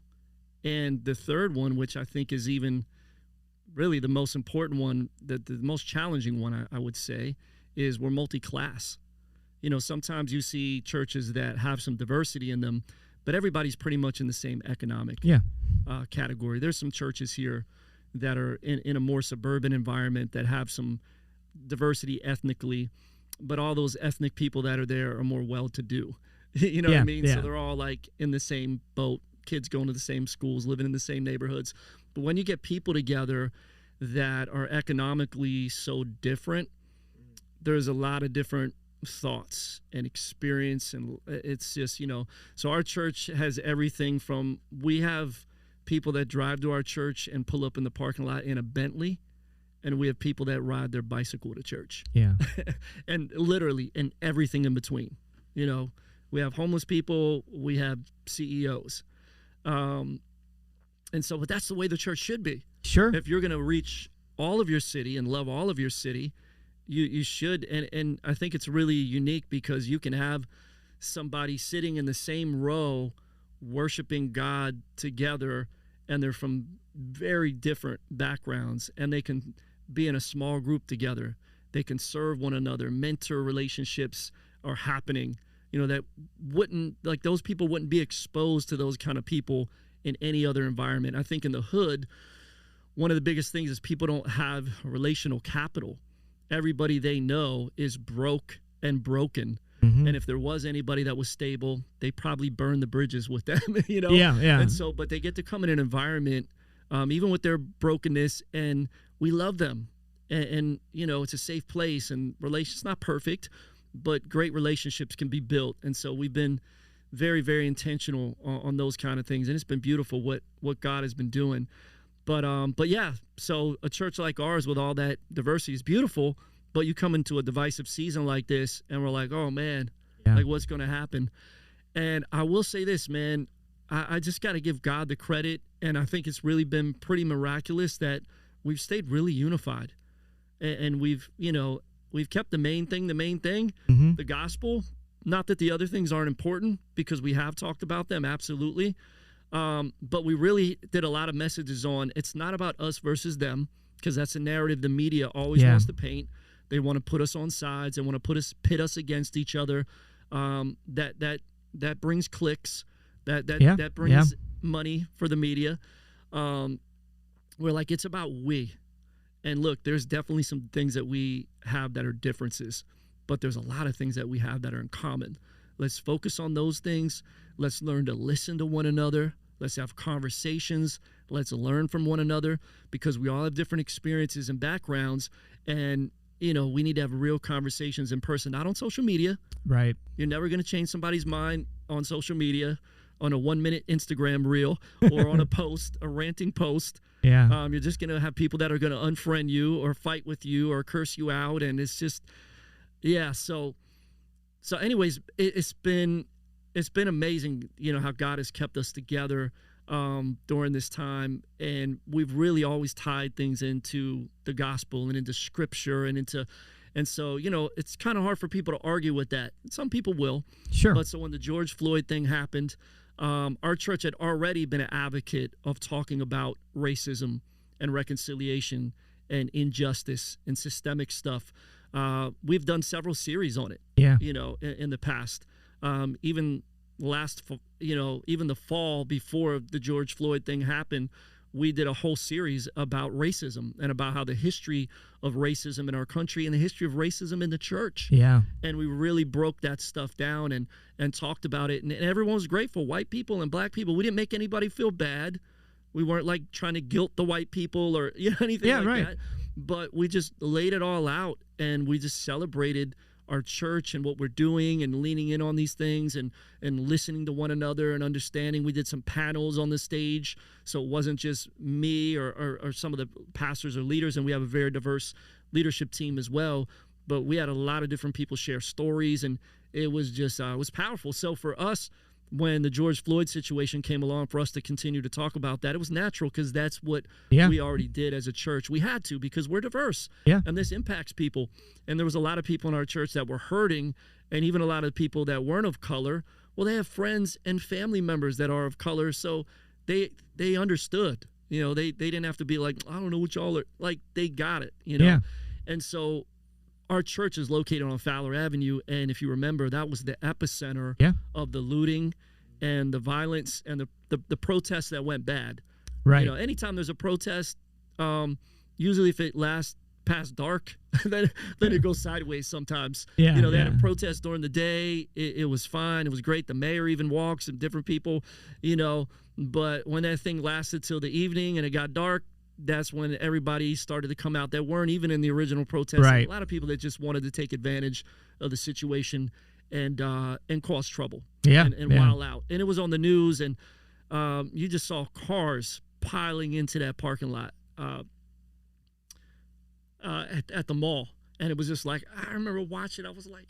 and the third one, which I think is even really the most important one, the most challenging one, I would say, is we're multi-class. Sometimes you see churches that have some diversity in them, but everybody's pretty much in the same economic category. There's some churches here that are in a more suburban environment that have some diversity ethnically, but all those ethnic people that are there are more well-to-do. You know what I mean?
Yeah.
So they're all like in the same boat, kids going to the same schools, living in the same neighborhoods. But when you get people together that are economically so different, there's a lot of different thoughts and experience, and it's just, so our church has everything from, we have people that drive to our church and pull up in the parking lot in a Bentley, and we have people that ride their bicycle to church.
Yeah.
And literally, and everything in between. We have homeless people, we have CEOs. And so, but that's the way the church should be.
Sure.
If you're going to reach all of your city and love all of your city, you should. And I think it's really unique because you can have somebody sitting in the same row worshiping God together, and they're from very different backgrounds, and they can be in a small group together. They can serve one another. Mentor relationships are happening, that wouldn't, like, those people wouldn't be exposed to those kind of people in any other environment. I think in the hood, one of the biggest things is people don't have relational capital. Everybody they know is broke and broken. Mm-hmm. And if there was anybody that was stable, they probably burned the bridges with them,
Yeah.
And so, but they get to come in an environment, even with their brokenness, and we love them. And it's a safe place, and it's not perfect, but great relationships can be built. And so we've been very, very intentional on those kind of things. And it's been beautiful what God has been doing. But yeah, so a church like ours with all that diversity is beautiful, but you come into a divisive season like this, and we're like, oh man, like what's going to happen? And I will say this, man, I just got to give God the credit. And I think it's really been pretty miraculous that we've stayed really unified. And we've kept the main thing,
mm-hmm.
the gospel. Not that the other things aren't important, because we have talked about them, absolutely. But we really did a lot of messages on, it's not about us versus them, because that's a narrative the media always wants to paint. They want to put us on sides. They want to pit us against each other. That brings clicks. That brings money for the media. We're like, it's about we. And look, there's definitely some things that we have that are differences, but there's a lot of things that we have that are in common. Let's focus on those things. Let's learn to listen to one another. Let's have conversations. Let's learn from one another, because we all have different experiences and backgrounds. And, we need to have real conversations in person, not on social media.
Right.
You're never going to change somebody's mind on social media, on a 1-minute Instagram reel, or on a ranting post.
Yeah.
You're just going to have people that are going to unfriend you or fight with you or curse you out. And it's just, So anyways, it's been amazing, how God has kept us together during this time. And we've really always tied things into the gospel and into scripture and And so, it's kind of hard for people to argue with that. Some people will.
Sure.
But so when the George Floyd thing happened, our church had already been an advocate of talking about racism and reconciliation and injustice and systemic stuff. We've done several series on it, in the past. Even the fall before the George Floyd thing happened, we did a whole series about racism and about how the history of racism in our country and the history of racism in the church.
Yeah.
And we really broke that stuff down and talked about it. And everyone was grateful. White people and black people. We didn't make anybody feel bad. We weren't like trying to guilt the white people or anything like that. But we just laid it all out, and we just celebrated our church and what we're doing and leaning in on these things and listening to one another and understanding. We did some panels on the stage, so it wasn't just me or some of the pastors or leaders, and we have a very diverse leadership team as well. But we had a lot of different people share stories, and it was just it was powerful. So for us, when the George Floyd situation came along, for us to continue to talk about that, it was natural because that's what we already did as a church. We had to, because we're diverse, and this impacts people. And there was a lot of people in our church that were hurting, and even a lot of people that weren't of color. Well, they have friends and family members that are of color, so they understood. They didn't have to be like, I don't know what y'all are like. They got it. And so our church is located on Fowler Avenue, and if you remember, that was the epicenter of the looting and the violence and the protests that went bad.
Right.
Anytime there's a protest, usually if it lasts past dark, then it goes sideways sometimes. They had a protest during the day. It was fine. It was great. The mayor even walks and different people, but when that thing lasted till the evening and it got dark, that's when everybody started to come out that weren't even in the original protest.
Right.
A lot of people that just wanted to take advantage of the situation and cause trouble. And wild out. And it was on the news, and you just saw cars piling into that parking lot at the mall. And it was just like, I remember watching, I was like,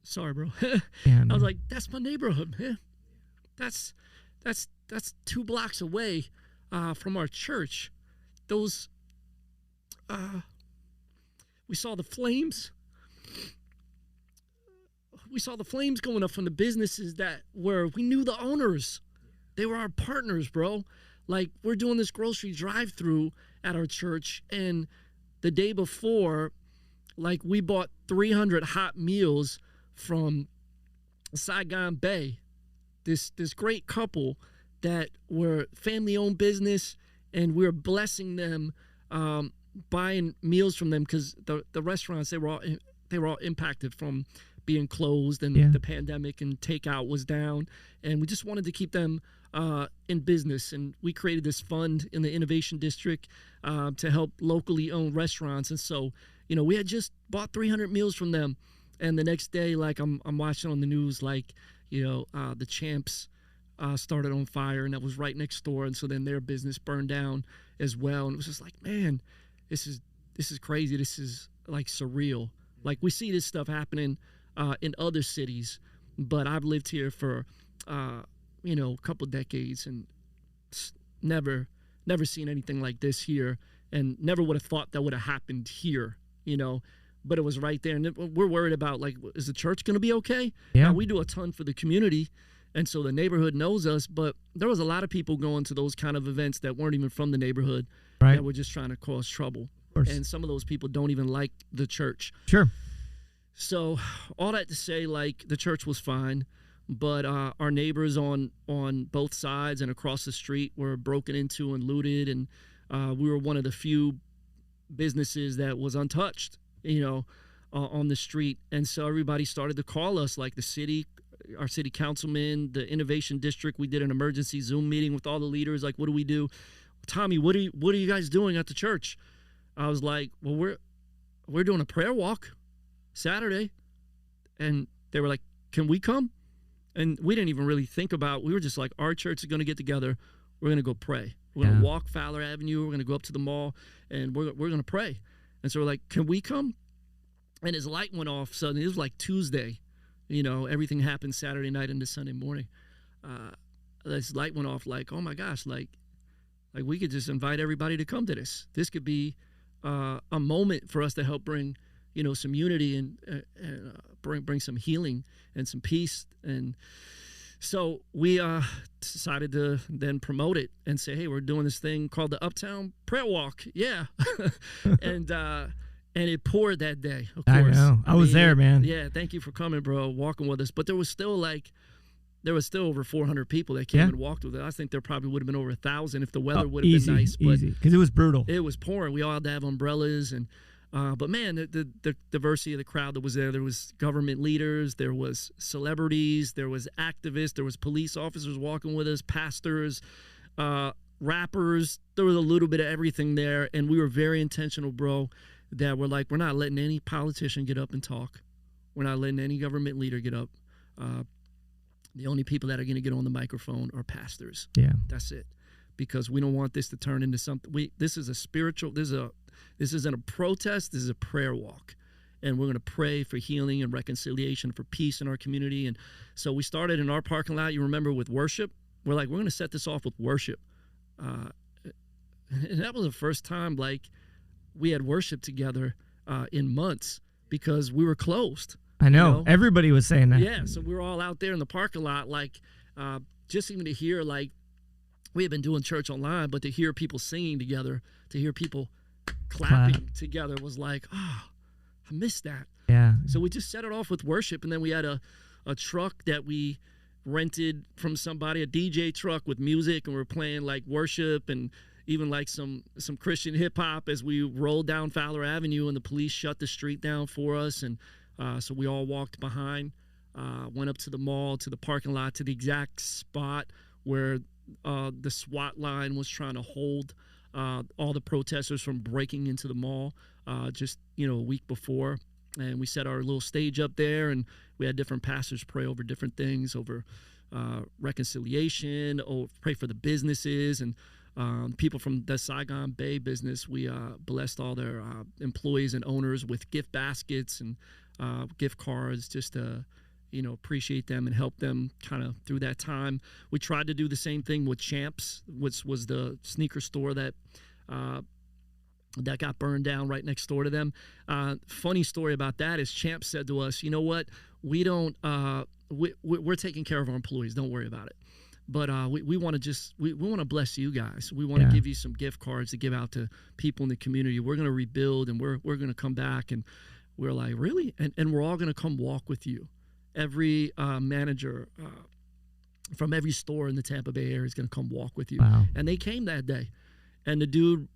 sorry, bro. I was like, that's my neighborhood, man. That's 2 blocks away from our church. Those, we saw the flames. We saw the flames going up from the businesses we knew the owners. They were our partners, bro. Like, we're doing this grocery drive-through at our church, and the day before, like, we bought 300 hot meals from Saigon Bay, this great couple that were family-owned business, and we were blessing them, buying meals from them because the restaurants, they were all impacted from being closed, and the pandemic and takeout was down, and we just wanted to keep them in business. And we created this fund in the Innovation District to help locally owned restaurants. And so, we had just bought 300 meals from them. And the next day, like, I'm watching on the news, like, the Champs started on fire, and that was right next door. And so then their business burned down as well. And it was just like, man, this is crazy. This is like surreal. Like, we see this stuff happening in other cities, but I've lived here for, a couple decades and never seen anything like this here, and never would have thought that would have happened here, but it was right there. And we're worried about, like, is the church going to be okay?
Yeah.
Now, we do a ton for the community, and so the neighborhood knows us, but there was a lot of people going to those kind of events that weren't even from the neighborhood, that were just trying to cause trouble. And some of those people don't even like the church.
Sure.
So all that to say, like, the church was fine, but our neighbors on both sides and across the street were broken into and looted, and we were one of the few businesses that was untouched, on the street. And so everybody started to call us, like the city, our city councilman, the Innovation District. We did an emergency Zoom meeting with all the leaders. Like, what do we do? Tommy, what are you guys doing at the church? I was like, well, we're doing a prayer walk Saturday. And they were like, can we come? And we didn't even really think about, we were just like, our church is going to get together. We're going to go pray. We're going to walk Fowler Avenue. We're going to go up to the mall, and we're going to pray. And so we're like, can we come? And his light went off suddenly. It was like Tuesday. Everything happened Saturday night into Sunday morning. This light went off, like, oh my gosh, like, Like, we could just invite everybody to come to this. This could be a moment for us to help bring, some unity and bring some healing and some peace. And so we decided to then promote it and say, hey, we're doing this thing called the Uptown Prayer Walk. Yeah. And it poured that day, of course.
I know. I was there, man.
Yeah, thank you for coming, bro, walking with us. But there was still over 400 people that came and walked with us. I think there probably would have been over 1,000 if the weather would have been nice.
Easy, because it was brutal.
It was pouring. We all had to have umbrellas. But man, the diversity of the crowd that was there was government leaders, there was celebrities, there was activists, there was police officers walking with us, pastors, rappers. There was a little bit of everything there. And we were very intentional, bro, that we're not letting any politician get up and talk. We're not letting any government leader get up. The only people that are going to get on the microphone are pastors.
Yeah.
That's it. Because we don't want this to turn into something. This is a spiritual, this isn't a protest, this is a prayer walk. And we're going to pray for healing and reconciliation, for peace in our community. And so we started in our parking lot, you remember, with worship. We're going to set this off with worship. And that was the first time, we had worship together in months because we were closed.
I know. Everybody was saying that.
Yeah, so we were all out there in the parking lot, just even to hear, we had been doing church online, but to hear people singing together, to hear people clapping together was I missed that.
Yeah.
So we just set it off with worship, and then we had a truck that we rented from somebody, a DJ truck with music, and we were playing worship and even some Christian hip hop as we rolled down Fowler Avenue, and the police shut the street down for us. And so we all walked behind, went up to the mall, to the parking lot, to the exact spot where the SWAT line was trying to hold all the protesters from breaking into the mall just a week before. And we set our little stage up there, and we had different pastors pray over different things, over reconciliation, or pray for the businesses. And people from the Saigon Bay business, we blessed all their employees and owners with gift baskets and gift cards, just to appreciate them and help them kind of through that time. We tried to do the same thing with Champs, which was the sneaker store that got burned down right next door to them. Funny story about that is Champs said to us, you know what, we don't we're taking care of our employees, don't worry about it. But we want to bless you guys. We want to give you some gift cards to give out to people in the community. We're going to rebuild, and we're going to come back. And we're like, really? And we're all going to come walk with you. Every manager from every store in the Tampa Bay area is going to come walk with you.
Wow.
And they came that day. And the dude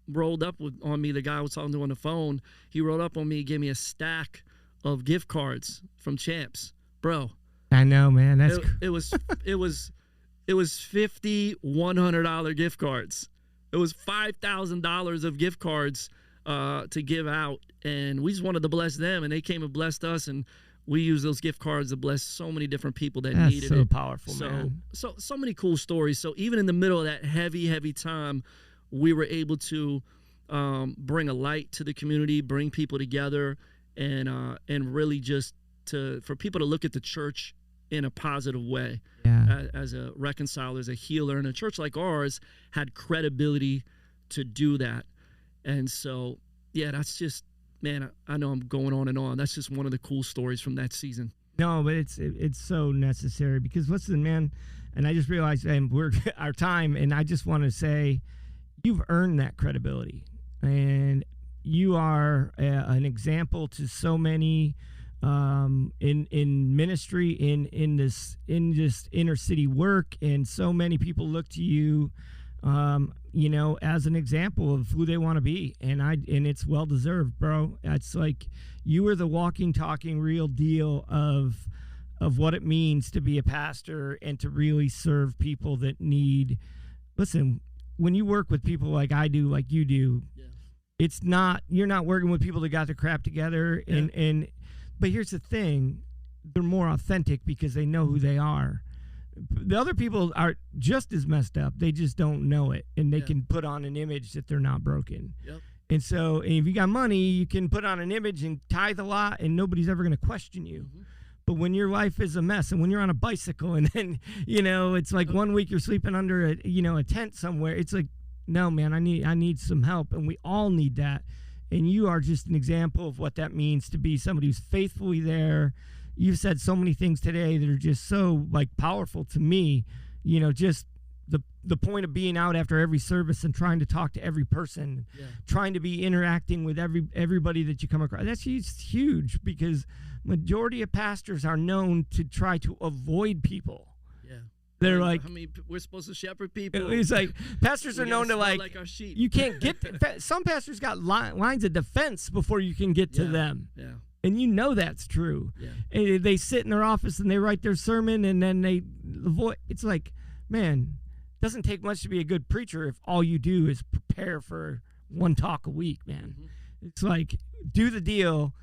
rolled up on me, the guy I was talking to on the phone. He rolled up on me, gave me a stack of gift cards from Champs. Bro.
I know, man.
It was $50 $100 gift cards. It was $5,000 of gift cards to give out, and we just wanted to bless them, and they came and blessed us, and we used those gift cards to bless so many different people that needed it.
That's so powerful, man.
So many cool stories. So even in the middle of that heavy time, we were able to bring a light to the community, bring people together, and really just for people to look at the church in a positive way, as a reconciler, as a healer. And a church like ours had credibility to do that. And so, that's just, man, I know I'm going on and on. That's just one of the cool stories from that season.
No, but it's so necessary, because listen, man, and I just realized we're our time, and I just want to say you've earned that credibility, and you are an example to so many in ministry, in this inner city work, and so many people look to you as an example of who they want to be, and it's well deserved, bro. It's like you are the walking, talking real deal of what it means to be a pastor and to really serve people that need. Listen, when you work with people like I do, like you do, it's not, you're not working with people that got their crap together, but here's the thing, they're more authentic because they know who they are. The other people are just as messed up. They just don't know it, and they can put on an image that they're not broken. Yep. And so if you got money, you can put on an image and tithe a lot, and nobody's ever going to question you. Mm-hmm. But when your life is a mess, and when you're on a bicycle, and then, it's like 1 week you're sleeping under a tent somewhere, it's like no, man, I need some help, and we all need that. And you are just an example of what that means to be somebody who's faithfully there. You've said so many things today that are just so like powerful to me. You know, just the point of being out after every service and trying to talk to every person, trying to be interacting with everybody that you come across. That's huge, because majority of pastors are known to try to avoid people. They're like,
we're supposed to shepherd people.
It's like pastors are known to like
our sheep.
You can't get to, some pastors got lines of defense before you can get to them.
Yeah.
And you know that's true. Yeah. And they sit in their office and they write their sermon, and then they avoid. It's like, man, it doesn't take much to be a good preacher if all you do is prepare for one talk a week, man. Mm-hmm. It's like, do the deal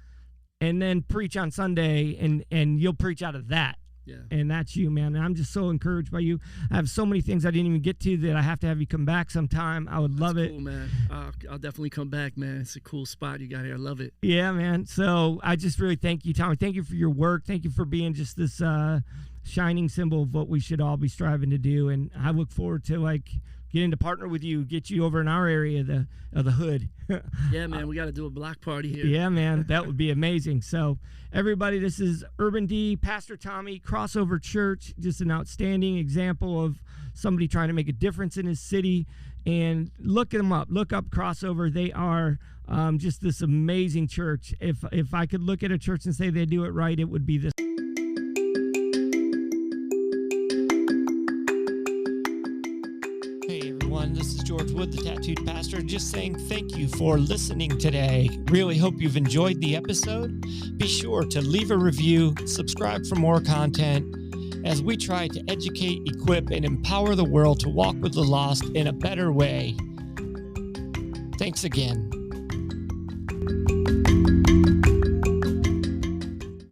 and then preach on Sunday, and you'll preach out of that. Yeah. And that's you, man. And I'm just so encouraged by you. I have so many things I didn't even get to that I have to have you come back sometime. I would love it.
Cool, man. I'll definitely come back, man. It's a cool spot you got here. I love it.
Yeah, man. So I just really thank you, Tommy. Thank you for your work. Thank you for being just this shining symbol of what we should all be striving to do. And I look forward to like getting to partner with you, get you over in our area of the hood.
Yeah, man, we got to do a block party here.
Yeah, man, that would be amazing. So everybody, this is Urban D, Pastor Tommy, Crossover Church, just an outstanding example of somebody trying to make a difference in his city. And look them up. Look up Crossover. They are just this amazing church. If I could look at a church and say they do it right, it would be this. This is George Wood, the Tattooed Pastor, just saying thank you for listening today. Really hope you've enjoyed the episode. Be sure to leave a review, subscribe for more content as we try to educate, equip, and empower the world to walk with the lost in a better way. Thanks again.